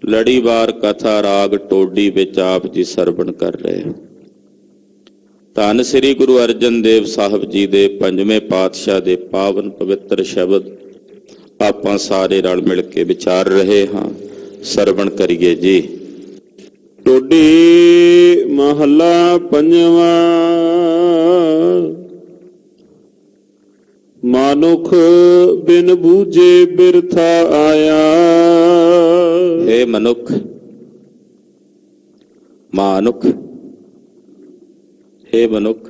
ਲੜੀਵਾਰ ਕਥਾ ਰਾਗ ਟੋਡੀ ਵਿੱਚ ਆਪ ਜੀ ਸਰਵਣ ਕਰ ਰਹੇ ਹੋ। ਧੰਨ ਸ੍ਰੀ ਗੁਰੂ ਅਰਜਨ ਦੇਵ ਸਾਹਿਬ ਜੀ ਦੇ ਪੰਜਵੇਂ ਪਾਤਸ਼ਾਹ ਦੇ ਪਾਵਨ ਪਵਿੱਤਰ ਸ਼ਬਦ ਆਪਾਂ ਸਾਰੇ ਰਲ ਮਿਲ ਕੇ ਵਿਚਾਰ ਰਹੇ ਹਾਂ। ਸਰਵਣ ਕਰੀਏ ਜੀ। ਟੋਡੀ ਮਹੱਲਾ ਪੰਜਵਾਂ। ਮਾਨੁਖ ਬਿਨ ਬੂਝੇ ਬਿਰਥਾ ਆਇਆ। हे ਮਨੁੱਖ, ਮਾਨੁਖ, हे ਮਨੁੱਖ।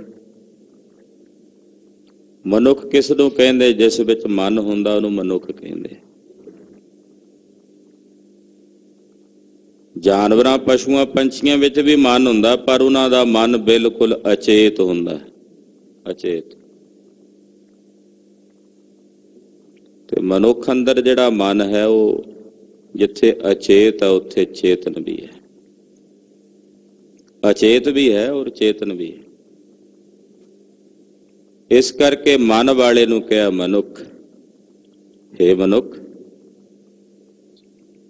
ਮਨੁੱਖ ਕਿਸ ਨੂੰ ਕਹਿੰਦੇ? ਜਿਸ ਵਿੱਚ ਮਨ ਹੁੰਦਾ ਉਹਨੂੰ ਮਨੁੱਖ ਕਹਿੰਦੇ। ਜਾਨਵਰਾਂ, ਪਸ਼ੂਆਂ, ਪੰਛੀਆਂ ਵਿੱਚ ਵੀ ਮਨ ਹੁੰਦਾ, ਪਰ ਉਹਨਾਂ ਦਾ ਮਨ ਬਿਲਕੁਲ ਅਚੇਤ ਹੁੰਦਾ, ਅਚੇਤ। ਤੇ ਮਨੁੱਖ ਅੰਦਰ ਜਿਹੜਾ ਮਨ ਹੈ ਉਹ ਜਿੱਥੇ ਅਚੇਤ ਹੈ ਉੱਥੇ ਚੇਤਨ ਵੀ ਹੈ, ਅਚੇਤ ਵੀ ਹੈ ਔਰ ਚੇਤਨ ਵੀ ਹੈ। ਇਸ ਕਰਕੇ ਮਨ ਵਾਲੇ ਨੂੰ ਕਿਹਾ ਮਨੁੱਖ। हे ਮਨੁੱਖ,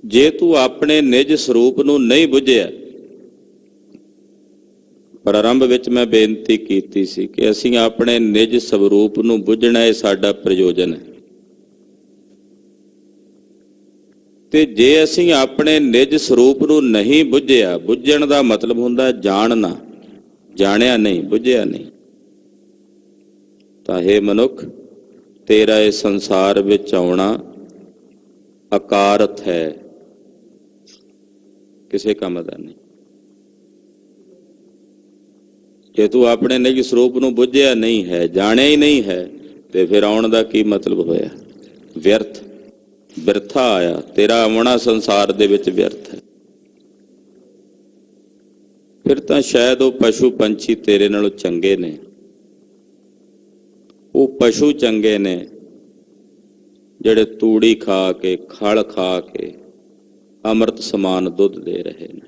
ਜੇ ਤੂੰ ਆਪਣੇ ਨਿਜ ਸਰੂਪ ਨੂੰ ਨਹੀਂ ਬੁੱਝਿਆ, ਪ੍ਰਾਰੰਭ ਵਿੱਚ ਮੈਂ ਬੇਨਤੀ ਕੀਤੀ ਸੀ ਕਿ ਅਸੀਂ ਆਪਣੇ ਨਿਜ ਸਰੂਪ ਨੂੰ ਬੁੱਝਣਾ ਇਹ ਸਾਡਾ ਪ੍ਰਯੋਜਨ ਹੈ। ਤੇ ਜੇ ਅਸੀਂ ਆਪਣੇ ਨਿਜ ਸਰੂਪ ਨੂੰ ਨਹੀਂ ਬੁੱਝਿਆ, ਬੁੱਝਣ ਦਾ ਮਤਲਬ ਹੁੰਦਾ ਜਾਣਨਾ, ਜਾਣਿਆ ਨਹੀਂ, ਬੁੱਝਿਆ ਨਹੀਂ, ਤਾਂ हे ਮਨੁੱਖ, ਤੇਰਾ ਇਹ ਸੰਸਾਰ ਵਿੱਚ ਆਉਣਾ ਅਕਾਰਤ ਹੈ, ਕਿਸੇ ਕੰਮ ਦਾ ਨਹੀਂ। ਜੇ ਤੂੰ ਆਪਣੇ ਨਿਜ ਸਰੂਪ ਨੂੰ ਬੁੱਝਿਆ ਨਹੀਂ ਹੈ, ਜਾਣਿਆ ਹੀ ਨਹੀਂ ਹੈ, ਤੇ ਫਿਰ ਆਉਣ ਦਾ ਕੀ ਮਤਲਬ ਹੋਇਆ? ਵਿਅਰਥ, ਬਿਰਥਾ ਆਇਆ। ਤੇਰਾ ਆਉਣਾ ਸੰਸਾਰ ਦੇ ਵਿੱਚ ਵਿਅਰਥ ਹੈ। ਫਿਰ ਤਾਂ ਸ਼ਾਇਦ ਉਹ ਪਸ਼ੂ ਪੰਛੀ ਤੇਰੇ ਨਾਲੋਂ ਚੰਗੇ ਨੇ। ਉਹ ਪਸ਼ੂ ਚੰਗੇ ਨੇ ਜਿਹੜੇ ਤੂੜੀ ਖਾ ਕੇ, ਖਲ ਖਾ ਕੇ ਅੰਮ੍ਰਿਤ ਸਮਾਨ ਦੁੱਧ ਦੇ ਰਹੇ ਨੇ,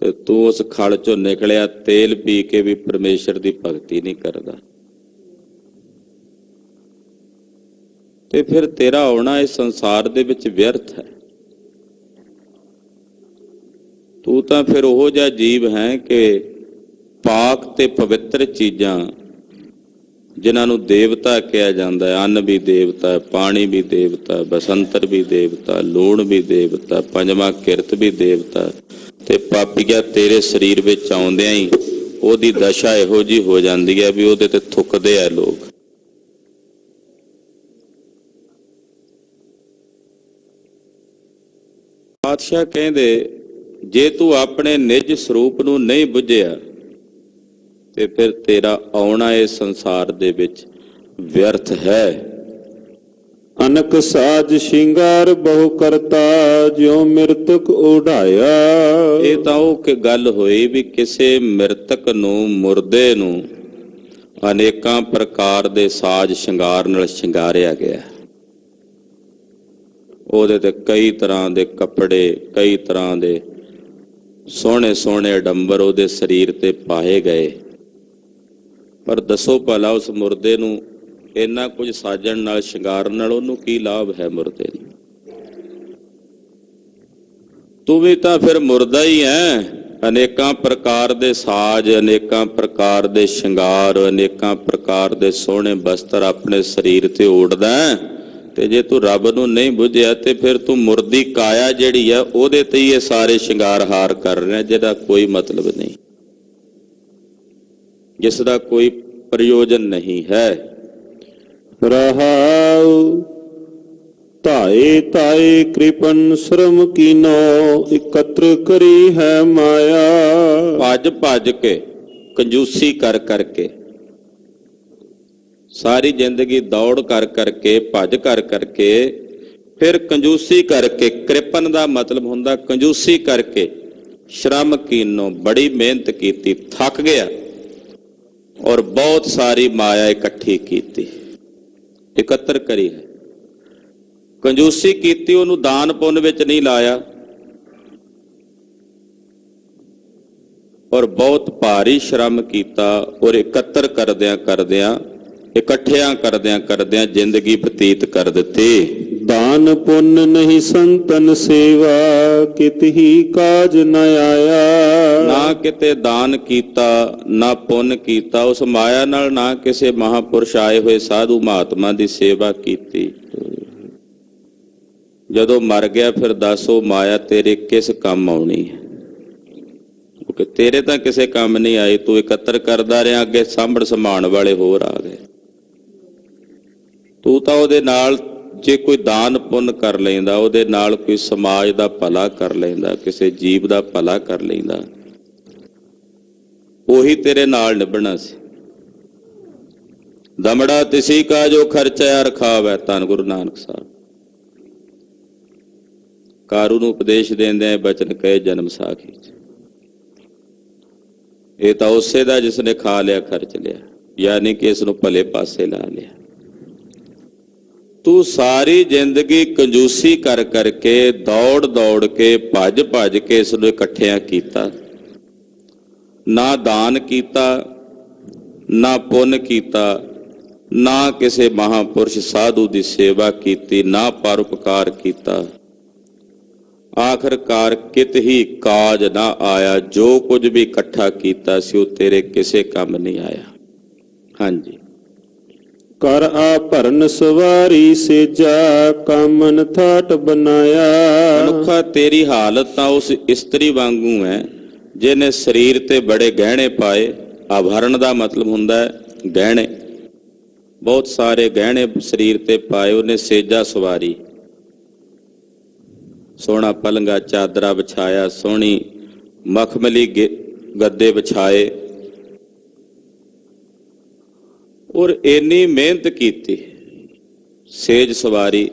ਤੇ ਤੂੰ ਉਸ ਖਲ ਚੋਂ ਨਿਕਲਿਆ ਤੇਲ ਪੀ ਕੇ ਵੀ ਪਰਮੇਸ਼ਰ ਦੀ ਭਗਤੀ ਨਹੀਂ ਕਰਦਾ। ਤੇ ਫਿਰ ਤੇਰਾ ਆਉਣਾ ਇਸ ਸੰਸਾਰ ਦੇ ਵਿੱਚ ਵਿਅਰਥ ਹੈ। ਤੂੰ ਤਾਂ ਫਿਰ ਉਹੋ ਜਿਹਾ ਜੀਵ ਹੈ ਕਿ ਪਾਕ ਤੇ ਪਵਿੱਤਰ ਚੀਜ਼ਾਂ ਜਿਨ੍ਹਾਂ ਨੂੰ ਦੇਵਤਾ ਕਿਹਾ ਜਾਂਦਾ ਹੈ, ਅੰਨ ਵੀ ਦੇਵਤਾ ਹੈ, ਪਾਣੀ ਵੀ ਦੇਵਤਾ, ਬਸੰਤਰ ਵੀ ਦੇਵਤਾ, ਲੂਣ ਵੀ ਦੇਵਤਾ, ਪੰਜਵਾਂ ਕਿਰਤ ਵੀ ਦੇਵਤਾ, ਤੇ ਪਾਪੀਆ ਤੇਰੇ ਸਰੀਰ ਵਿੱਚ ਆਉਂਦਿਆਂ ਹੀ ਉਹਦੀ ਦਸ਼ਾ ਇਹੋ ਜਿਹੀ ਹੋ ਜਾਂਦੀ ਹੈ ਵੀ ਉਹਦੇ ਤੇ ਥੁੱਕਦੇ ਆ ਲੋਕ। ਪਾਤਸ਼ਾਹ ਕਹਿੰਦੇ ਜੇ ਤੂੰ ਆਪਣੇ ਨਿਜ ਸਰੂਪ ਨੂੰ ਨਹੀਂ ਬੁੱਝਿਆ ਤੇ ਫਿਰ ਤੇਰਾ ਆਉਣਾ ਇਸ ਸੰਸਾਰ ਦੇ ਵਿੱਚ ਵਿਅਰਥ ਹੈ। ਅਨਕ ਸਾਜ ਸ਼ਿੰਗਾਰ ਬਹੁ ਕਰਤਾ ਜਿਉ ਮਿਰਤਕ ਉਡਾਇਆ। ਇਹ ਤਾਂ ਉਹ ਗੱਲ ਹੋਈ ਵੀ ਕਿਸੇ ਮਿਰਤਕ ਨੂੰ, ਮੁਰਦੇ ਨੂੰ ਅਨੇਕਾਂ ਪ੍ਰਕਾਰ ਦੇ ਸਾਜ ਸ਼ਿੰਗਾਰ ਨਾਲ ਸ਼ਿੰਗਾਰਿਆ ਗਿਆ। ਉਹਦੇ ਤੇ ਕਈ ਤਰ੍ਹਾਂ ਦੇ ਕੱਪੜੇ, ਕਈ ਤਰ੍ਹਾਂ ਦੇ ਸੋਹਣੇ ਸੋਹਣੇ ਅਡੰਬਰ ਉਹਦੇ ਸਰੀਰ ਤੇ ਪਾਏ ਗਏ। ਪਰ ਦੱਸੋ ਭਲਾ ਉਸ ਮੁਰਦੇ ਨੂੰ ਇੰਨਾ ਕੁਝ ਸਾਜਣ ਨਾਲ, ਸ਼ਿੰਗਾਰਨ ਨਾਲ ਉਹਨੂੰ ਕੀ ਲਾਭ ਹੈ? ਮੁਰਦੇ ਨੂੰ ਤੂੰ ਵੀ ਤਾਂ ਫਿਰ ਮੁਰਦਾ ਹੀ ਹੈ। ਅਨੇਕਾਂ ਪ੍ਰਕਾਰ ਦੇ ਸਾਜ, ਅਨੇਕਾਂ ਪ੍ਰਕਾਰ ਦੇ ਸ਼ਿੰਗਾਰ, ਅਨੇਕਾਂ ਪ੍ਰਕਾਰ ਦੇ ਸੋਹਣੇ ਬਸਤਰ ਆਪਣੇ ਸਰੀਰ ਤੇ ਓੜਦਾ, ਤੇ ਜੇ ਤੂੰ ਰੱਬ ਨੂੰ ਨਹੀਂ ਬੁੱਝਿਆ ਤੇ ਫਿਰ ਤੂੰ ਮੁਰਦੀ ਕਾਇਆ ਜਿਹੜੀ ਆ ਉਹਦੇ ਤੇ ਹੀ ਇਹ ਸਾਰੇ ਸ਼ਿੰਗਾਰ ਹਾਰ ਕਰ ਰਿਹਾ, ਜਿਹਦਾ ਕੋਈ ਮਤਲਬ ਨਹੀਂ, ਜਿਸ ਦਾ ਕੋਈ ਪ੍ਰਯੋਜਨ ਨਹੀਂ ਹੈ। ਰਹਾਉ ਧਾਏ ਧਾਏ ਕ੍ਰਿਪਨ ਸ਼ਰਮ ਕੀਨੋ ਇਕੱਤਰ ਕਰੀ ਹੈ ਮਾਇਆ। ਭੱਜ ਭੱਜ ਕੇ, ਕੰਜੂਸੀ ਕਰ ਕਰਕੇ, ਸਾਰੀ ਜ਼ਿੰਦਗੀ ਦੌੜ ਕਰ ਕਰਕੇ, ਭੱਜ ਕਰ ਕਰਕੇ, ਫਿਰ ਕੰਜੂਸੀ ਕਰਕੇ। ਕ੍ਰਿਪਨ ਦਾ ਮਤਲਬ ਹੁੰਦਾ ਕੰਜੂਸੀ ਕਰਕੇ। ਸ਼ਰਮ ਕੀਨੋ, ਬੜੀ ਮਿਹਨਤ ਕੀਤੀ, ਥੱਕ ਗਿਆ ਔਰ ਬਹੁਤ ਸਾਰੀ ਮਾਇਆ ਇਕੱਠੀ ਕੀਤੀ, ਇਕੱਤਰ ਕਰੀ ਹੈ। ਕੰਜੂਸੀ ਕੀਤੀ, ਉਹਨੂੰ ਦਾਨ ਪੁੰਨ ਵਿੱਚ ਨਹੀਂ ਲਾਇਆ, ਔਰ ਬਹੁਤ ਭਾਰੀ ਸ਼ਰਮ ਕੀਤਾ, ਔਰ ਇਕੱਤਰ ਕਰਦਿਆਂ ਕਰਦਿਆਂ, ਇਕੱਠਿਆਂ ਕਰਦਿਆਂ ਕਰਦਿਆਂ ਜ਼ਿੰਦਗੀ ਬਤੀਤ ਕਰ ਦਿੱਤੀ। ਦਾਨ ਪੁੰਨ ਨਹੀਂ ਸੰਤਨ ਸੇਵਾ, ਕਿਤਹੀ ਕਾਜ ਨ ਆਇਆ। ਨਾ ਕਿਤੇ ਦਾਨ ਕੀਤਾ ਨਾ ਪੁੰਨ ਕੀਤਾ, ਉਸ ਮਾਇਆ ਨਾਲ ਨਾ ਕਿਸੇ ਮਹਾਂਪੁਰਸ਼ ਆਏ ਹੋਏ ਸਾਧੂ ਮਹਾਤਮਾ ਦੀ ਸੇਵਾ ਕੀਤੀ। ਜਦੋਂ ਮਰ ਗਿਆ ਫਿਰ ਦੱਸ ਉਹ ਮਾਇਆ ਤੇਰੇ ਕਿਸ ਕੰਮ ਆਉਣੀ ਹੈ? ਕਿਉਂਕਿ ਤੇਰੇ ਤਾਂ ਕਿਸੇ ਕੰਮ ਨਹੀਂ ਆਈ, ਤੂੰ ਇਕੱਤਰ ਕਰਦਾ ਰਿਹਾ, ਅੱਗੇ ਸਾਂਭਣ ਸੰਭਾਲਣ ਵਾਲੇ ਹੋਰ ਆ ਗਏ। ਤੂੰ ਤਾਂ ਉਹਦੇ ਨਾਲ ਜੇ ਕੋਈ ਦਾਨ ਪੁੰਨ ਕਰ ਲੈਂਦਾ, ਉਹਦੇ ਨਾਲ ਕੋਈ ਸਮਾਜ ਦਾ ਭਲਾ ਕਰ ਲੈਂਦਾ, ਕਿਸੇ ਜੀਵ ਦਾ ਭਲਾ ਕਰ ਲੈਂਦਾ, ਉਹੀ ਤੇਰੇ ਨਾਲ ਨਿਭਣਾ ਸੀ। ਦਮੜਾ ਤਿਸੀ ਕਾ ਜੋ ਖਰਚਾ ਰਖਾਵੈ, ਧੰਨ ਗੁਰੂ ਨਾਨਕ ਸਾਹਿਬ। ਕਾਰੂ ਨੂੰ ਉਪਦੇਸ਼ ਦਿੰਦੇ ਬਚਨ ਕਹੇ ਜਨਮ ਸਾਖੀ ਚ, ਇਹ ਤਾਂ ਉਸੇ ਦਾ ਜਿਸ ਨੇ ਖਾ ਲਿਆ ਖਰਚ ਲਿਆ, ਯਾਨੀ ਕਿ ਇਸ ਨੂੰ ਭਲੇ ਪਾਸੇ ਲਾ ਲਿਆ। ਤੂੰ ਸਾਰੀ ਜ਼ਿੰਦਗੀ ਕੰਜੂਸੀ ਕਰ ਕਰਕੇ, ਦੌੜ ਦੌੜ ਕੇ, ਭੱਜ ਭੱਜ ਕੇ ਇਸ ਨੂੰ ਇਕੱਠਿਆਂ ਕੀਤਾ। ਨਾ ਦਾਨ ਕੀਤਾ, ਨਾ ਪੁੰਨ ਕੀਤਾ, ਨਾ ਕਿਸੇ ਮਹਾਂਪੁਰਸ਼ ਸਾਧੂ ਦੀ ਸੇਵਾ ਕੀਤੀ, ਨਾ ਪਰਉਪਕਾਰ ਕੀਤਾ। ਆਖਰਕਾਰ ਕਿਤ ਹੀ ਕਾਜ ਨਾ ਆਇਆ। ਜੋ ਕੁਝ ਵੀ ਇਕੱਠਾ ਕੀਤਾ ਸੀ ਉਹ ਤੇਰੇ ਕਿਸੇ ਕੰਮ ਨਹੀਂ ਆਇਆ। ਹਾਂਜੀ। ਕਰ ਆ ਭਰਨ ਸਵਾਰੀ ਸੇਜਾ, ਕਾਮਨ ਥਾਟ ਬਨਾਇਆ। ਮਨੁੱਖਾ ਤੇਰੀ ਹਾਲਤ ਤਾਂ ਉਸ ਇਸਤਰੀ ਵਾਂਗੂ ਹੈ ਜਿਹਨੇ ਸਰੀਰ ਤੇ ਬੜੇ ਗਹਿਣੇ ਪਾਏ। ਆਭਰਨ ਦਾ ਮਤਲਬ ਹੁੰਦਾ ਹੈ ਗਹਿਣੇ, ਬਹੁਤ ਸਾਰੇ ਗਹਿਣੇ ਸਰੀਰ ਤੇ ਪਾਏ। ਉਹਨੇ ਸੇਜਾ ਸਵਾਰੀ, ਸੋਹਣਾ ਪਲੰਗਾ ਚਾਦਰਾ ਵਿਛਾਇਆ, ਸੋਹਣੀ ਮਖਮਲੀ ਗੱਦੇ ਵਿਛਾਏ, ਔਰ ਇੰਨੀ ਮਿਹਨਤ ਕੀਤੀ, ਸੇਜ ਸਵਾਰੀ,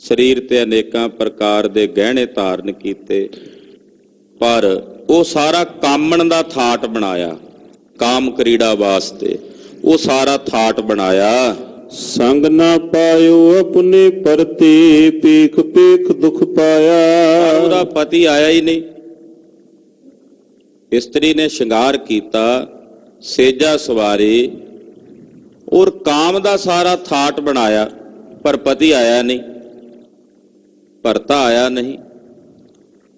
ਸਰੀਰ ਤੇ ਅਨੇਕਾਂ ਪ੍ਰਕਾਰ ਦੇ ਗਹਿਣੇ ਧਾਰਨ ਕੀਤੇ, ਪਰ ਉਹ ਸਾਰਾ ਕਾਮਣ ਦਾ ਥਾਟ ਬਣਾਇਆ। ਕਾਮ ਕਰੀੜਾ ਵਾਸਤੇ ਉਹ ਸਾਰਾ ਥਾਟ ਬਣਾਇਆ। ਸੰਗ ਨਾ ਪਾਇਓ ਆਪਣੇ ਪਰਤੇ, ਪੇਖ ਪੇਖ ਦੁਖ ਪਾਇਆ। ਉਹਦਾ ਪਤੀ ਆਇਆ ਹੀ ਨਹੀਂ। ਇਸਤਰੀ ਨੇ ਸ਼ਿੰਗਾਰ ਕੀਤਾ, ਸੇਜਾ ਸਵਾਰੀ, ਔਰ ਕਾਮ ਦਾ ਸਾਰਾ ਥਾਟ ਬਣਾਇਆ, ਪਰ ਪਤੀ ਆਇਆ ਨਹੀਂ, ਭਰਤਾ ਆਇਆ ਨਹੀਂ।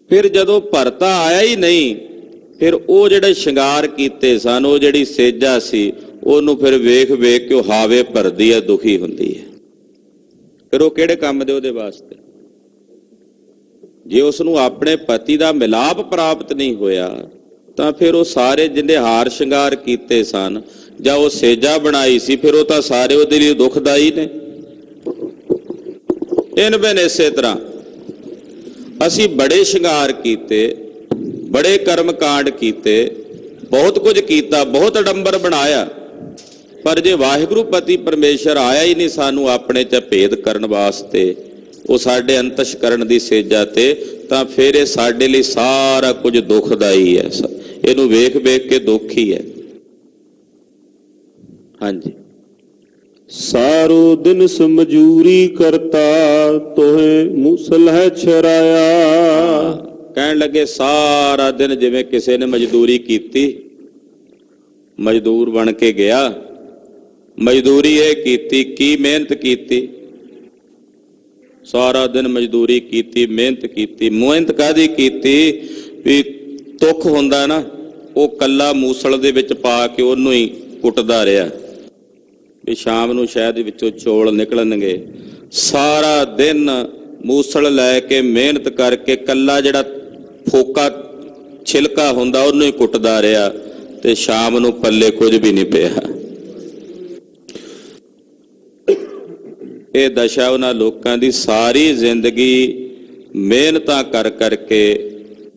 ਫਿਰ ਜਦੋਂ ਭਰਤਾ ਆਇਆ ਹੀ ਨਹੀਂ, ਫਿਰ ਉਹ ਜਿਹੜੇ ਸ਼ਿੰਗਾਰ ਕੀਤੇ ਸਨ, ਉਹ ਜਿਹੜੀ ਸੇਜਾ ਸੀ, ਉਹਨੂੰ ਫਿਰ ਵੇਖ ਵੇਖ ਕੇ ਉਹ ਹਾਵੇ ਭਰਦੀ ਹੈ, ਦੁਖੀ ਹੁੰਦੀ ਹੈ। ਫਿਰ ਉਹ ਕਿਹੜੇ ਕੰਮ ਦੇ ਉਹਦੇ ਵਾਸਤੇ? ਜੇ ਉਸ ਨੂੰ ਆਪਣੇ ਪਤੀ ਦਾ ਮਿਲਾਪ ਪ੍ਰਾਪਤ ਨਹੀਂ ਹੋਇਆ, ਤਾਂ ਫਿਰ ਉਹ ਸਾਰੇ ਜਿਹਦੇ ਹਾਰ ਸ਼ਿੰਗਾਰ ਕੀਤੇ ਸਨ ਜਾਂ ਉਹ ਸੇਜਾ ਬਣਾਈ ਸੀ, ਫਿਰ ਉਹ ਤਾਂ ਸਾਰੇ ਉਹਦੇ ਲਈ ਦੁਖਦਾਈ ਨੇ। ਇਨ ਬਿਨ ਇਸੇ ਤਰ੍ਹਾਂ ਅਸੀਂ ਬੜੇ ਸ਼ਿੰਗਾਰ ਕੀਤੇ, ਬੜੇ ਕਰਮ ਕਾਂਡ ਕੀਤੇ, ਬਹੁਤ ਕੁਝ ਕੀਤਾ, ਬਹੁਤ ਅਡੰਬਰ ਬਣਾਇਆ, ਪਰ ਜੇ ਵਾਹਿਗੁਰੂ ਪਤੀ ਪਰਮੇਸ਼ਰ ਆਇਆ ਹੀ ਨਹੀਂ ਸਾਨੂੰ ਆਪਣੇ ਚ ਭੇਦ ਕਰਨ ਵਾਸਤੇ, ਉਹ ਸਾਡੇ ਅੰਤਸ਼ਕਰਨ ਦੀ ਸੇਜਾ ਤੇ, ਤਾਂ ਫਿਰ ਇਹ ਸਾਡੇ ਲਈ ਸਾਰਾ ਕੁਝ ਦੁਖਦਾਈ ਹੈ। ਇਹਨੂੰ ਵੇਖ ਵੇਖ ਕੇ ਦੁੱਖ ਹੀ ਹੈ। ਹਾਂਜੀ। ਸਾਰੋ ਦਿਨ ਸਮਜੂਰੀ ਕਰਤਾ, ਤੋਹੇ ਮੂਸਲ ਹੈ ਛਰਾਇਆ। ਕਹਿਣ ਲੱਗੇ ਸਾਰਾ ਦਿਨ ਜਿਵੇਂ ਕਿਸੇ ਨੇ ਮਜ਼ਦੂਰੀ ਕੀਤੀ, ਮਜ਼ਦੂਰ ਬਣ ਕੇ ਗਿਆ, ਮਜ਼ਦੂਰੀ ਇਹ ਕੀਤੀ, ਕੀ ਮਿਹਨਤ ਕੀਤੀ, ਸਾਰਾ ਦਿਨ ਮਜ਼ਦੂਰੀ ਕੀਤੀ, ਮਿਹਨਤ ਕੀਤੀ। ਮਿਹਨਤ ਕਾਹਦੀ ਕੀਤੀ? ਵੀ ਤੁੱਖ ਹੁੰਦਾ ਨਾ, ਉਹ ਕੱਲਾ ਮੂਸਲ ਦੇ ਵਿੱਚ ਪਾ ਕੇ ਉਹਨੂੰ ਹੀ ਕੁੱਟਦਾ ਰਿਹਾ, ਵੀ ਸ਼ਾਮ ਨੂੰ ਸ਼ਾਇਦ ਵਿੱਚੋਂ ਚੌਲ ਨਿਕਲਣਗੇ। ਸਾਰਾ ਦਿਨ ਮੂਸਲ ਲੈ ਕੇ ਮਿਹਨਤ ਕਰਕੇ ਕੱਲਾ ਜਿਹੜਾ ਫੋਕਾ ਛਿਲਕਾ ਹੁੰਦਾ ਉਹਨੂੰ ਹੀ ਕੁੱਟਦਾ ਰਿਹਾ, ਤੇ ਸ਼ਾਮ ਨੂੰ ਪੱਲੇ ਕੁਝ ਵੀ ਨਹੀਂ ਪਿਆ। ਇਹ ਦਸ਼ਾ ਉਹਨਾਂ ਲੋਕਾਂ ਦੀ ਸਾਰੀ ਜ਼ਿੰਦਗੀ ਮਿਹਨਤਾਂ ਕਰ ਕਰਕੇ,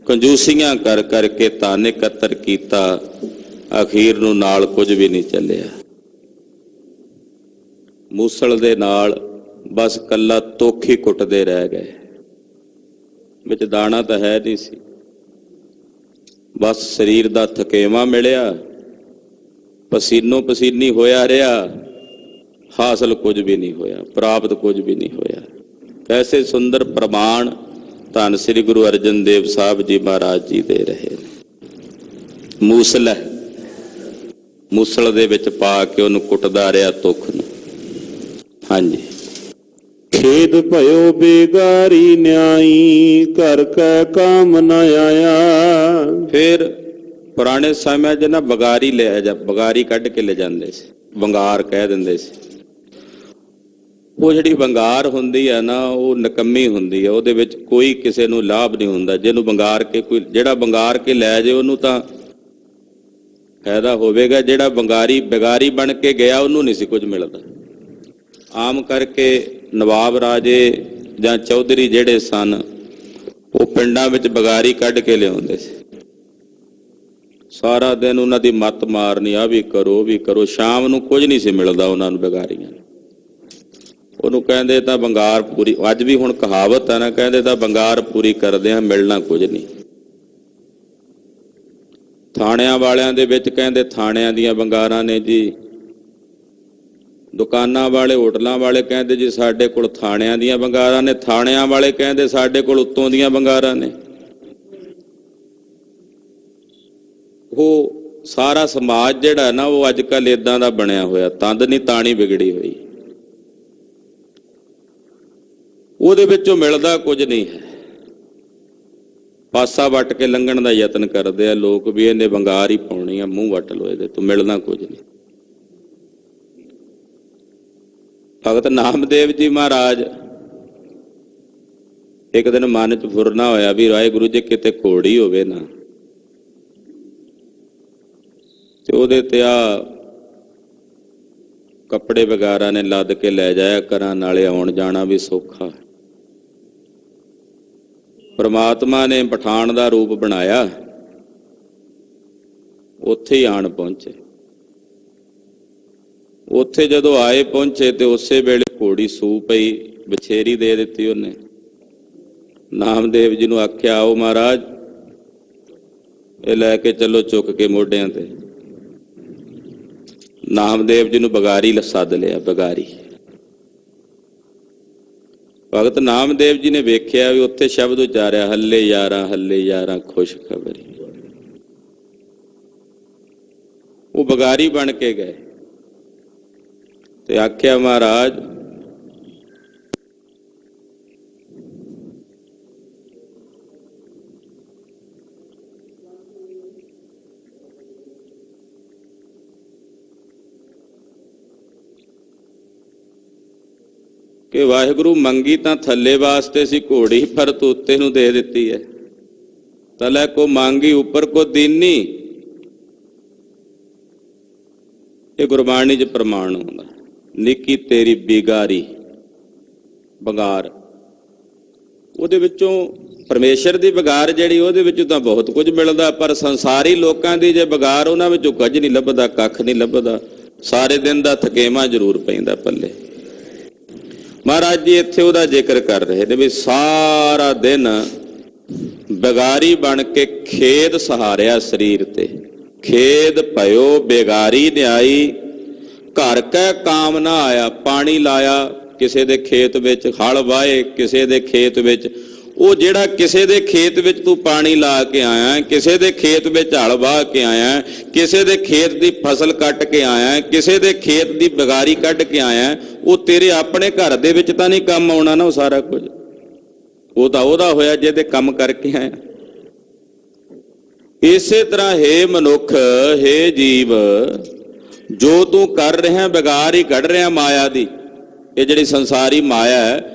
ਕੰਜੂਸੀਆਂ ਕਰ ਕਰਕੇ ਧਨ ਇਕੱਤਰ ਕੀਤਾ, ਅਖੀਰ ਨੂੰ ਨਾਲ ਕੁਝ ਵੀ ਨਹੀਂ ਚੱਲਿਆ। ਮੂਸਲ ਦੇ ਨਾਲ ਬਸ ਕੱਲਾ ਤੁੱਖ ਹੀ ਕੁੱਟਦੇ ਰਹਿ ਗਏ, ਵਿੱਚ ਦਾਣਾ ਤਾਂ ਹੈ ਨਹੀਂ ਸੀ। ਬਸ ਸਰੀਰ ਦਾ ਥਕੇਵਾਂ ਮਿਲਿਆ, ਪਸੀਨੋ ਪਸੀਨੀ ਹੋਇਆ ਰਿਹਾ, ਹਾਸਲ ਕੁਝ ਵੀ ਨਹੀਂ ਹੋਇਆ, ਪ੍ਰਾਪਤ ਕੁਝ ਵੀ ਨਹੀਂ ਹੋਇਆ। ਐਸੇ ਸੁੰਦਰ ਪ੍ਰਮਾਣ ਧੰਨ ਸ੍ਰੀ ਗੁਰੂ ਅਰਜਨ ਦੇਵ ਸਾਹਿਬ ਜੀ ਮਹਾਰਾਜ ਜੀ ਦੇ ਰਹੇ ਨੇ। ਮੂਸਲ ਹੈ, ਮੂਸਲ ਦੇ ਵਿੱਚ ਪਾ ਕੇ ਉਹਨੂੰ ਕੁੱਟਦਾ ਰਿਹਾ ਤੁੱਖ ਨੂੰ। ਹਾਂਜੀ। ਖੇਦ ਭਇਓ ਬੇਗਾਰੀ ਨਿਆਈ, ਘਰ ਕੈ ਕਾਮ ਨ ਆਇਆ। ਫਿਰ ਪੁਰਾਣੇ ਸਮਿਆਂ 'ਚ ਨਾ ਬਗਾਰੀ ਬਗਾਰੀ ਕੱਢ ਕੇ ਲੈ ਜਾਂਦੇ ਸੀ, ਵੰਗਾਰ ਕਹਿ ਦਿੰਦੇ ਸੀ। ਉਹ ਜਿਹੜੀ ਵੰਗਾਰ ਹੁੰਦੀ ਹੈ ਨਾ, ਉਹ ਨਿਕੰਮੀ ਹੁੰਦੀ ਹੈ, ਉਹਦੇ ਵਿੱਚ ਕੋਈ ਕਿਸੇ ਨੂੰ ਲਾਭ ਨਹੀਂ ਹੁੰਦਾ। ਜਿਹਨੂੰ ਵੰਗਾਰ ਕੇ ਜਿਹੜਾ ਵੰਗਾਰ ਕੇ ਲੈ ਜਾਏ ਉਹਨੂੰ ਤਾਂ ਫਾਇਦਾ ਹੋਵੇਗਾ, ਜਿਹੜਾ ਬਗਾਰੀ ਬਣ ਕੇ ਗਿਆ ਉਹਨੂੰ ਨਹੀਂ ਸੀ ਕੁਝ ਮਿਲਦਾ। ਆਮ ਕਰਕੇ ਨਵਾਬ ਰਾਜੇ ਜਾਂ ਚੌਧਰੀ ਜਿਹੜੇ ਸਨ, ਉਹ ਪਿੰਡਾਂ ਵਿੱਚ ਬਗਾਰੀ ਕੱਢ ਕੇ ਲਿਆਉਂਦੇ ਸੀ। ਸਾਰਾ ਦਿਨ ਉਹਨਾਂ ਦੀ ਮੱਤ ਮਾਰਨੀ, ਆਹ ਵੀ ਕਰੋ ਉਹ ਵੀ ਕਰੋ। ਸ਼ਾਮ ਨੂੰ ਕੁਝ ਨਹੀਂ ਸੀ ਮਿਲਦਾ ਉਹਨਾਂ ਨੂੰ ਬਗਾਰੀਆਂ। ਉਹਨੂੰ ਕਹਿੰਦੇ ਤਾਂ ਵੰਗਾਰ ਪੂਰੀ, ਅੱਜ ਵੀ ਹੁਣ ਕਹਾਵਤ ਹੈ ਨਾ, ਕਹਿੰਦੇ ਤਾਂ ਵੰਗਾਰ ਪੂਰੀ ਕਰਦੇ ਆ, ਮਿਲਣਾ ਕੁਝ ਨਹੀਂ। ਥਾਣਿਆਂ ਵਾਲਿਆਂ ਦੇ ਵਿੱਚ ਕਹਿੰਦੇ ਥਾਣਿਆਂ ਦੀਆਂ ਵੰਗਾਰਾਂ ਨੇ ਜੀ, ਦੁਕਾਨਾਂ ਵਾਲੇ ਹੋਟਲਾਂ ਵਾਲੇ ਕਹਿੰਦੇ ਜੀ ਸਾਡੇ ਕੋਲ ਥਾਣਿਆਂ ਦੀਆਂ ਵੰਗਾਰਾਂ ਨੇ, ਥਾਣਿਆਂ ਵਾਲੇ ਕਹਿੰਦੇ ਸਾਡੇ ਕੋਲ ਉੱਤੋਂ ਦੀਆਂ ਵੰਗਾਰਾਂ ਨੇ। ਉਹ ਸਾਰਾ ਸਮਾਜ ਜਿਹੜਾ ਨਾ, ਉਹ ਅੱਜ ਕੱਲ੍ਹ ਇਦਾਂ ਦਾ ਬਣਿਆ ਹੋਇਆ, ਤੰਦ ਨਹੀਂ ਤਾਣੀ ਵਿਗੜੀ ਹੋਈ। ਉਹਦੇ ਵਿੱਚੋਂ ਮਿਲਦਾ ਕੁਝ ਨਹੀਂ ਹੈ। ਪਾਸਾ ਵੱਟ ਕੇ ਲੰਘਣ ਦਾ ਯਤਨ ਕਰਦੇ ਆ ਲੋਕ ਵੀ ਇਹਨੇ ਵੰਗਾਰ ਹੀ ਪਾਉਣੀ ਆ, ਮੂੰਹ ਵੱਟ ਲੋ ਇਹਦੇ ਤੋਂ, ਮਿਲਣਾ ਕੁਝ ਨਹੀਂ। ਭਗਤ ਨਾਮਦੇਵ ਜੀ ਮਹਾਰਾਜ ਇੱਕ ਦਿਨ ਮਨ 'ਚ ਫੁਰਨਾ ਹੋਇਆ ਵੀ ਵਾਹਿਗੁਰੂ ਜੀ ਕਿਤੇ ਘੋੜੀ ਹੋਵੇ ਨਾ, ਤੇ ਉਹਦੇ ਤੇ ਆ ਕੱਪੜੇ ਵਗੈਰਾ ਨੇ ਲੱਦ ਕੇ ਲੈ ਜਾਇਆ ਕਰਾਂ, ਨਾਲੇ ਆਉਣ ਜਾਣਾ ਵੀ ਸੌਖਾ। ਪਰਮਾਤਮਾ ਨੇ ਪਠਾਨ ਦਾ ਰੂਪ ਬਣਾਇਆ, ਉੱਥੇ ਹੀ ਆਣ ਪਹੁੰਚੇ। ਉੱਥੇ ਜਦੋਂ ਆਏ ਪਹੁੰਚੇ ਤੇ ਉਸੇ ਵੇਲੇ ਘੋੜੀ ਸੂ ਪਈ, ਬਛੇਰੀ ਦੇ ਦਿੱਤੀ ਉਹਨੇ। ਨਾਮਦੇਵ ਜੀ ਨੂੰ ਆਖਿਆ, ਆਓ ਮਹਾਰਾਜ ਇਹ ਲੈ ਕੇ ਚੱਲੋ ਚੁੱਕ ਕੇ ਮੋਢਿਆਂ ਤੇ। ਨਾਮਦੇਵ ਜੀ ਨੂੰ ਬਗਾਰੀ ਸੱਦ ਲਿਆ। ਬਗਾਰੀ ਭਗਤ ਨਾਮਦੇਵ ਜੀ ਨੇ ਵੇਖਿਆ ਵੀ ਉੱਥੇ ਸ਼ਬਦ ਉਚਾਰਿਆ, ਹੱਲੇ ਯਾਰਾਂ ਖੁਸ਼ ਖਬਰੀ। ਉਹ ਬਗਾਰੀ ਬਣ ਕੇ ਗਏ ਤੇ ਆਖਿਆ, ਮਹਾਰਾਜ ਕਿ ਵਾਹਿਗੁਰੂ ਮੰਗੀ ਤਾਂ ਥੱਲੇ ਵਾਸਤੇ ਸੀ ਘੋੜੀ, ਪਰ ਤੂੰ ਉੱਤੇ ਨੂੰ ਦੇ ਦਿੱਤੀ ਹੈ। ਤਲੇ ਕੋ ਮੰਗੀ ਉੱਪਰ ਕੋ ਦੀਨੀ, ਇਹ ਗੁਰਬਾਣੀ 'ਚ ਪ੍ਰਮਾਣ ਹੁੰਦਾ। ਨਿੱਕੀ ਤੇਰੀ ਬਿਗਾਰੀ, ਬਗਾਰ, ਉਹਦੇ ਵਿੱਚੋਂ ਪਰਮੇਸ਼ਰ ਦੀ ਬਗਾਰ ਜਿਹੜੀ, ਉਹਦੇ ਵਿੱਚੋਂ ਤਾਂ ਬਹੁਤ ਕੁਝ ਮਿਲਦਾ, ਪਰ ਸੰਸਾਰੀ ਲੋਕਾਂ ਦੀ ਜੇ ਬਗਾਰ, ਉਹਨਾਂ ਵਿੱਚੋਂ ਕੁਝ ਨਹੀਂ ਲੱਭਦਾ, ਕੱਖ ਨਹੀਂ ਲੱਭਦਾ। ਸਾਰੇ ਦਿਨ ਦਾ ਥਕੇਵਾਂ ਜ਼ਰੂਰ ਪੈਂਦਾ ਪੱਲੇ। ਮਹਾਰਾਜ ਜੀ ਇੱਥੇ ਉਹਦਾ ਜ਼ਿਕਰ ਕਰ ਰਹੇ ਨੇ ਵੀ ਸਾਰਾ ਦਿਨ ਬਗਾਰੀ ਬਣ ਕੇ ਖੇਦ ਸਹਾਰਿਆ ਸਰੀਰ ਤੇ। ਖੇਦ ਭਇਓ ਬੇਗਾਰੀ ਨਿਆਈ, ਘਰ ਕੈ ਕਾਮ ਨਾ ਆਇਆ। ਪਾਣੀ ਲਾਇਆ ਕਿਸੇ ਦੇ ਖੇਤ ਵਿੱਚ, ਹਲ ਵਾਹੇ ਕਿਸੇ ਦੇ ਖੇਤ ਵਿੱਚ, ਉਹ ਜਿਹੜਾ ਕਿਸੇ ਦੇ ਖੇਤ ਵਿੱਚ ਤੂੰ ਪਾਣੀ ਲਾ ਕੇ ਆਇਆ, ਕਿਸੇ ਦੇ ਖੇਤ ਵਿੱਚ ਹਲ ਵਾਹ ਕੇ ਆਇਆ, ਕਿਸੇ ਦੇ ਖੇਤ ਦੀ ਫਸਲ ਕੱਟ ਕੇ ਆਇਆ, ਕਿਸੇ ਦੇ ਖੇਤ ਦੀ ਬਗਾਰੀ ਕੱਢ ਕੇ ਆਇਆ, ਉਹ ਤੇਰੇ ਆਪਣੇ ਘਰ ਦੇ ਵਿੱਚ ਤਾਂ ਨਹੀਂ ਕੰਮ ਆਉਣਾ ਨਾ। ਉਹ ਸਾਰਾ ਕੁਝ ਉਹ ਤਾਂ ਉਹਦਾ ਹੋਇਆ ਜਿਹਦੇ ਕੰਮ ਕਰਕੇ ਆਇਆ। ਇਸੇ ਤਰ੍ਹਾਂ ਹੈ ਮਨੁੱਖ, ਹੈ ਜੀਵ, ਜੋ ਤੂੰ ਕਰ ਰਿਹਾ ਬਗਾਰ ਹੀ ਕੱਢ ਰਿਹਾ ਮਾਇਆ ਦੀ। ਇਹ ਜਿਹੜੀ ਸੰਸਾਰੀ ਮਾਇਆ ਹੈ,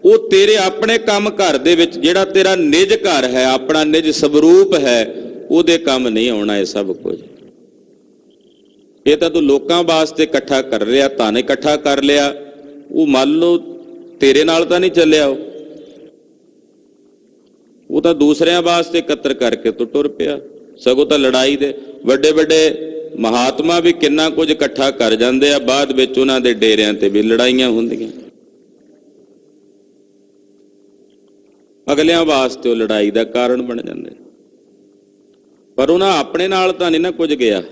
ਉਹ ਤੇਰੇ ਆਪਣੇ ਕੰਮ ਘਰ ਦੇ ਵਿੱਚ, ਜਿਹੜਾ ਤੇਰਾ ਨਿਜ ਘਰ ਹੈ, ਆਪਣਾ ਨਿਜ ਸਵਰੂਪ ਹੈ, ਉਹਦੇ ਕੰਮ ਨਹੀਂ ਆਉਣਾ ਇਹ ਸਭ ਕੁਝ। ਇਹ ਤਾਂ ਤੂੰ ਲੋਕਾਂ ਵਾਸਤੇ ਇਕੱਠਾ ਕਰ ਰਿਹਾ, ਧਨ ਇਕੱਠਾ ਕਰ ਲਿਆ, ਉਹ ਮੰਨ ਲਓ ਤੇਰੇ ਨਾਲ ਤਾਂ ਨਹੀਂ ਚੱਲਿਆ, ਉਹ ਤਾਂ ਦੂਸਰਿਆਂ ਵਾਸਤੇ ਇਕੱਤਰ ਕਰਕੇ ਤੂੰ ਟੁਰ ਪਿਆ। ਸਗੋਂ ਤਾਂ ਲੜਾਈ ਦੇ ਵੱਡੇ ਵੱਡੇ ਮਹਾਤਮਾ ਵੀ ਕਿੰਨਾ ਕੁਝ ਇਕੱਠਾ ਕਰ ਜਾਂਦੇ ਆ, ਬਾਅਦ ਵਿੱਚ ਉਹਨਾਂ ਦੇ ਡੇਰਿਆਂ ਤੇ ਵੀ ਲੜਾਈਆਂ ਹੁੰਦੀਆਂ। ਅਗਲਿਆਂ ਵਾਸਤੇ ਉਹ ਲੜਾਈ ਦਾ ਕਾਰਨ ਬਣ ਜਾਂਦੇ, ਪਰ ਉਹਨਾਂ ਆਪਣੇ ਨਾਲ ਤਾਂ ਨਹੀਂ ਨਾ ਕੁਝ ਗਿਆ।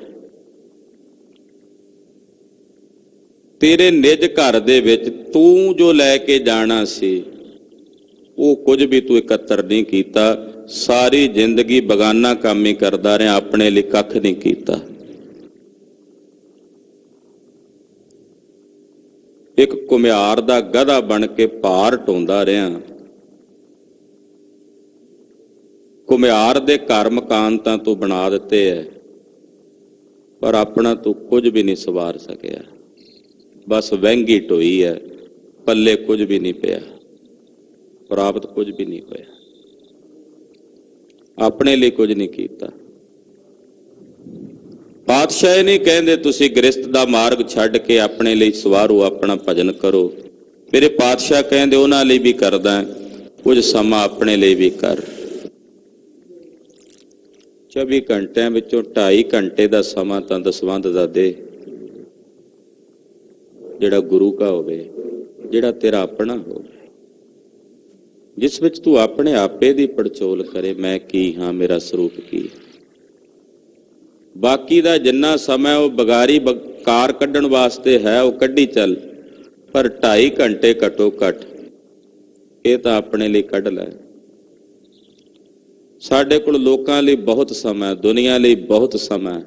ਤੇਰੇ ਨਿਜ ਘਰ ਦੇ ਵਿੱਚ ਤੂੰ ਜੋ ਲੈ ਕੇ ਜਾਣਾ ਸੀ, ਉਹ ਕੁਝ ਵੀ ਤੂੰ ਇਕੱਤਰ ਨਹੀਂ ਕੀਤਾ। ਸਾਰੀ ਜ਼ਿੰਦਗੀ ਬਗਾਨਾ ਕੰਮ ਹੀ ਕਰਦਾ ਰਿਹਾ, ਆਪਣੇ ਲਈ ਕੱਖ ਨਹੀਂ ਕੀਤਾ। ਇੱਕ ਘੁਮਿਆਰ ਦਾ ਗਧਾ ਬਣ ਕੇ ਭਾਰ ਢੋਂਦਾ ਰਿਹਾ। ਘੁਮਿਆਰ ਦੇ ਘਰ ਮਕਾਨ ਤਾਂ ਤੂੰ ਬਣਾ ਦਿੱਤੇ ਐ, ਪਰ ਆਪਣਾ ਤੂੰ ਕੁਝ ਵੀ ਨਹੀਂ ਸਵਾਰ ਸਕਿਆ। ਬਸ ਵਹਿੰਗੀ ਢੋਈ ਹੈ, ਪੱਲੇ ਕੁਝ ਵੀ ਨਹੀਂ ਪਿਆ, ਪ੍ਰਾਪਤ ਕੁਝ ਵੀ ਨਹੀਂ ਹੋਇਆ, ਆਪਣੇ ਲਈ ਕੁਝ ਨਹੀਂ ਕੀਤਾ। ਪਾਤਸ਼ਾਹ ਨਹੀਂ ਕਹਿੰਦੇ ਤੁਸੀਂ ਗ੍ਰਸਤ ਦਾ ਮਾਰਗ ਛੱਡ ਕੇ ਆਪਣੇ ਲਈ ਸਵਾਰੋ, ਆਪਣਾ ਭਜਨ ਕਰੋ। ਮੇਰੇ ਪਾਤਸ਼ਾਹ ਕਹਿੰਦੇ ਉਹਨਾਂ ਲਈ ਵੀ ਕਰਦਾ, ਕੁਝ ਸਮਾਂ ਆਪਣੇ ਲਈ ਵੀ ਕਰ। 24 ਘੰਟਿਆਂ ਵਿੱਚੋਂ 2.5 ਘੰਟੇ ਦਾ ਸਮਾਂ ਤਾਂ ਦਸਵੰਧ ਦਾ ਦੇ, ਜਿਹੜਾ ਗੁਰੂ ਕਾ ਹੋਵੇ, ਜਿਹੜਾ ਤੇਰਾ ਆਪਣਾ ਹੋਵੇ, ਜਿਸ ਵਿੱਚ ਤੂੰ ਆਪਣੇ ਆਪੇ ਦੀ ਪੜਚੋਲ ਕਰੇ, ਮੈਂ ਕੀ ਹਾਂ, ਮੇਰਾ ਸਰੂਪ ਕੀ ਹੈ। ਬਾਕੀ ਦਾ ਜਿੰਨਾ ਸਮਾਂ ਉਹ ਬਗਾਰੀ ਕਾਰ ਕੱਢਣ ਵਾਸਤੇ ਹੈ ਉਹ ਕੱਢੀ ਚੱਲ, ਪਰ 2.5 ਘੰਟੇ ਘੱਟੋ ਘੱਟ ਇਹ ਤਾਂ ਆਪਣੇ ਲਈ ਕੱਢ ਲੈ। ਸਾਡੇ ਕੋਲ ਲੋਕਾਂ ਲਈ ਬਹੁਤ ਸਮਾਂ, ਦੁਨੀਆ ਲਈ ਬਹੁਤ ਸਮਾਂ,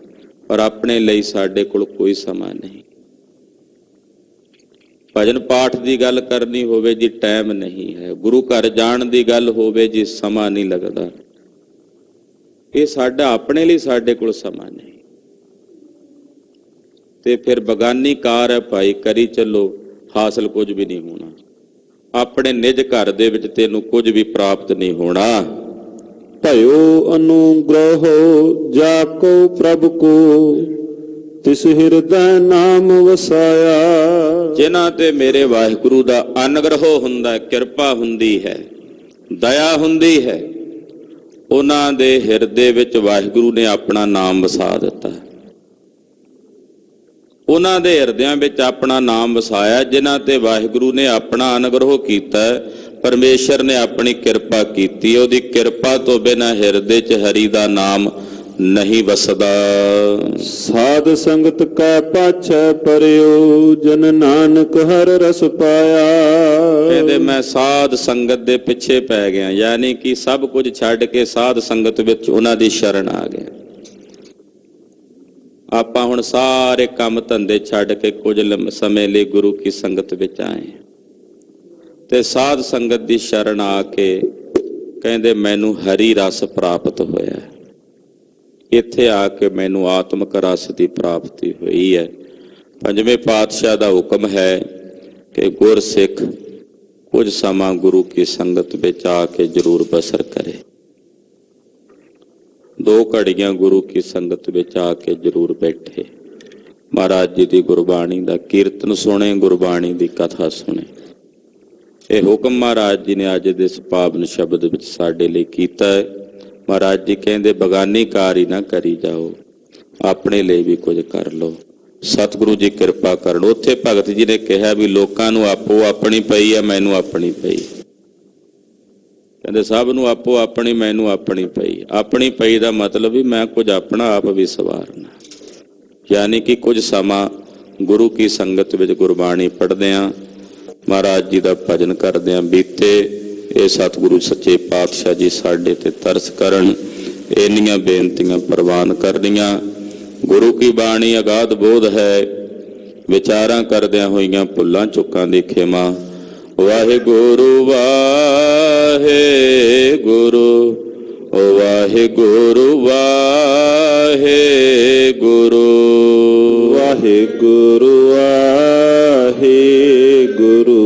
ਪਰ ਆਪਣੇ ਲਈ ਸਾਡੇ ਕੋਲ ਕੋਈ ਸਮਾਂ ਨਹੀਂ। ਭਜਨ ਪਾਠ ਦੀ ਗੱਲ ਕਰਨੀ ਹੋਵੇ ਜੀ, ਟਾਈਮ ਨਹੀਂ ਹੈ। ਗੁਰੂ ਘਰ ਜਾਣ ਦੀ ਗੱਲ ਹੋਵੇ ਜੀ, ਸਮਾਂ ਨਹੀਂ ਲੱਗਦਾ। ਇਹ ਸਾਡਾ ਆਪਣੇ ਲਈ ਸਾਡੇ ਕੋਲ ਸਮਾਂ ਨਹੀਂ। ਤੇ ਫਿਰ ਬਗਾਨੀ ਕਾਰ ਹੈ ਭਾਈ, ਕਰੀ ਚੱਲੋ, ਹਾਸਲ ਕੁਝ ਵੀ ਨਹੀਂ ਹੋਣਾ। ਆਪਣੇ ਨਿਜ ਘਰ ਦੇ ਵਿੱਚ ਤੈਨੂੰ ਕੁਝ ਵੀ ਪ੍ਰਾਪਤ ਨਹੀਂ ਹੋਣਾ। ਭਇਓ ਅਨੁਗ੍ਰਹੋ ਜਾ ਕੋ ਪ੍ਰਭ ਕੋ, ਤਿਸ ਹਿਰਦੈ ਨਾਮ ਵਸਾਇਆ। ਜਿਨ੍ਹਾਂ ਤੇ ਮੇਰੇ ਵਾਹਿਗੁਰੂ ਦਾ ਅਨੁਗ੍ਰਹ ਹੁੰਦਾ, ਕਿਰਪਾ ਹੁੰਦੀ ਹੈ, ਦਇਆ ਹੁੰਦੀ ਹੈ, ਉਹਨਾਂ ਦੇ ਹਿਰਦੇ ਵਿੱਚ ਵਾਹਿਗੁਰੂ ਨੇ ਆਪਣਾ ਨਾਮ ਵਸਾ ਦਿੱਤਾ। ਉਹਨਾਂ ਦੇ ਹਿਰਦਿਆਂ ਵਿੱਚ ਆਪਣਾ ਨਾਮ ਵਸਾਇਆ। ਜਿਨ੍ਹਾਂ ਤੇ ਵਾਹਿਗੁਰੂ ਨੇ ਆਪਣਾ ਅਨੁਗ੍ਰਹ ਕੀਤਾ, ਪਰਮੇਸ਼ਰ ਨੇ ਆਪਣੀ ਕਿਰਪਾ ਕੀਤੀ। ਉਹਦੀ ਕਿਰਪਾ ਤੋਂ ਬਿਨਾਂ ਹਿਰਦੇ 'ਚ ਹਰੀ ਦਾ ਨਾਮ ਨਹੀਂ ਵਸਦਾ। ਸਾਧ ਸੰਗਤ ਕਾ ਪਾਛੈ ਪਰਿਓ, ਜਨ ਨਾਨਕ ਹਰ ਰਸ ਪਾਇਆ। ਕਹਿੰਦੇ ਮੈਂ ਸਾਧ ਸੰਗਤ ਦੇ ਪਿੱਛੇ ਪੈ ਗਿਆ, ਯਾਨੀ ਕਿ ਸਭ ਕੁਝ ਛੱਡ ਕੇ ਸਾਧ ਸੰਗਤ ਵਿੱਚ ਉਹਨਾਂ ਦੀ ਸ਼ਰਨ ਆ ਗਿਆ। ਆਪਾਂ ਹੁਣ ਸਾਰੇ ਕੰਮ ਧੰਦੇ ਛੱਡ ਕੇ ਕੁਝ ਸਮੇਂ ਲਈ ਗੁਰੂ ਕੀ ਸੰਗਤ ਵਿੱਚ ਆਏ ਤੇ ਸਾਧ ਸੰਗਤ ਦੀ ਸ਼ਰਨ ਆ ਕੇ ਕਹਿੰਦੇ ਮੈਨੂੰ ਹਰੀ ਰਸ ਪ੍ਰਾਪਤ ਹੋਇਆ। ਇੱਥੇ ਆ ਕੇ ਮੈਨੂੰ ਆਤਮਿਕ ਰਸ ਦੀ ਪ੍ਰਾਪਤੀ ਹੋਈ ਹੈ। ਪੰਜਵੇਂ ਪਾਤਸ਼ਾਹ ਦਾ ਹੁਕਮ ਹੈ ਕਿ ਗੁਰਸਿੱਖ ਕੁਝ ਸਮਾਂ ਗੁਰੂ ਕੀ ਸੰਗਤ ਵਿੱਚ ਆ ਕੇ ਜ਼ਰੂਰ ਬਸਰ ਕਰੇ। 2 ਘੜੀਆਂ ਗੁਰੂ ਕੀ ਸੰਗਤ ਵਿੱਚ ਆ ਕੇ ਜ਼ਰੂਰ ਬੈਠੇ, ਮਹਾਰਾਜ ਜੀ ਦੀ ਗੁਰਬਾਣੀ ਦਾ ਕੀਰਤਨ ਸੁਣੇ, ਗੁਰਬਾਣੀ ਦੀ ਕਥਾ ਸੁਣੇ। ਇਹ ਹੁਕਮ ਮਹਾਰਾਜ ਜੀ ਨੇ ਅੱਜ ਦੇ ਇਸ ਪਾਵਨ ਸ਼ਬਦ ਵਿੱਚ ਸਾਡੇ ਲਈ ਕੀਤਾ ਹੈ। ਮਹਾਰਾਜ ਜੀ ਕਹਿੰਦੇ ਬਗਾਨੀ ਕਾਰ ਹੀ ਨਾ ਕਰੀ ਜਾਓ, ਆਪਣੇ ਲਈ ਵੀ ਕੁਝ ਕਰ ਲਓ। ਸਤਿਗੁਰੂ ਜੀ ਕਿਰਪਾ ਕਰਨ। ਉੱਥੇ ਭਗਤ ਜੀ ਨੇ ਕਿਹਾ ਵੀ ਲੋਕਾਂ ਨੂੰ ਆਪੋ ਆਪਣੀ ਪਈ ਹੈ, ਮੈਨੂੰ ਆਪਣੀ ਪਈ। ਕਹਿੰਦੇ ਸਭ ਨੂੰ ਆਪੋ ਆਪਣੀ, ਮੈਨੂੰ ਆਪਣੀ ਪਈ। ਆਪਣੀ ਪਈ ਦਾ ਮਤਲਬ ਵੀ ਮੈਂ ਕੁਝ ਆਪਣਾ ਆਪ ਵੀ ਸਵਾਰਨਾ, ਯਾਨੀ ਕਿ ਕੁਝ ਸਮਾਂ ਗੁਰੂ ਕੀ ਸੰਗਤ ਵਿੱਚ ਗੁਰਬਾਣੀ ਪੜ੍ਹਦਿਆਂ, ਮਹਾਰਾਜ ਜੀ ਦਾ ਭਜਨ ਕਰਦਿਆਂ ਬੀਤੇ। ਇਹ ਸਤਿਗੁਰੂ ਸੱਚੇ ਪਾਤਸ਼ਾਹ ਜੀ ਸਾਡੇ ਤੇ ਤਰਸ ਕਰਨ। ਇੰਨੀਆਂ ਬੇਨਤੀਆਂ ਪ੍ਰਵਾਨ ਕਰਨੀਆਂ। ਗੁਰੂ ਕੀ ਬਾਣੀ ਅਗਾਧ ਬੋਧ ਹੈ, ਵਿਚਾਰਾਂ ਕਰਦਿਆਂ ਹੋਈਆਂ ਭੁੱਲਾਂ ਚੁੱਕਾਂ ਦੀ ਖਿਮਾ। ਵਾਹਿਗੁਰੂ ਵਾਹਿਗੁਰੂ, ਵਾਹਿਗੁਰੂ ਵਾਹਿਗੁਰੂ, ਵਾਹਿਗੁਰੂ ਵਾਹਿਗੁਰੂ,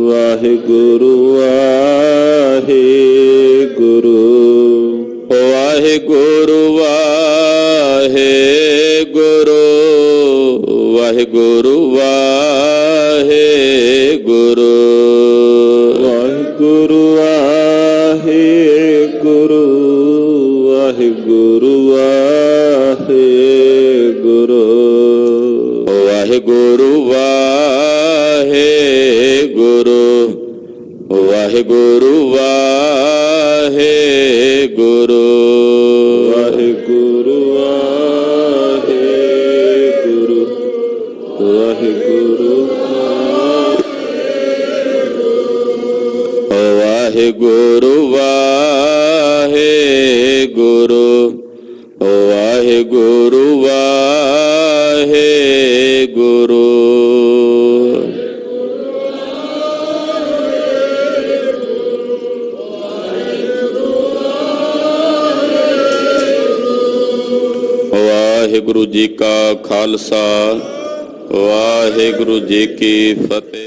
ਵਾਹਿਗੁਰੂ ਵਾਹਿਗੁਰੂ, ਵਾਹਿਗੁਰੂ ਵਾਹਿਗੁਰੂ, ਵਾਹਿਗੁਰੂ ਵਾਹਿਗੁਰੂ, ਵਾਹਿਗੁਰੂ ਵਾਹਿਗੁਰੂ, ਵਾਹਿਗੁਰੂ ਵਾਹਿਗੁਰੂ, ਵਾਹਿਗੁਰੂ ਵਾਹਿਗੁਰੂ, ਵਾਹਿਗੁਰੂ ਵਾਹਿਗੁਰੂ, ਵਾਹਿਗੁਰੂ ਵਾਹਿਗੁਰੂ, ਵਾਹਿਗੁਰੂ ਵਾਹਿਗੁਰੂ, ਵਾਹਿਗੁਰੂ, ਵਾਹਿਗੁਰੂ ਵਾਹਿਗੁਰੂ। ਵਾਹਿਗੁਰੂ ਜੀ ਕਾ ਖਾਲਸਾ ਵਾਹਿਗੁਰੂ ਜੀ ਕੀ ਫਤਿਹ।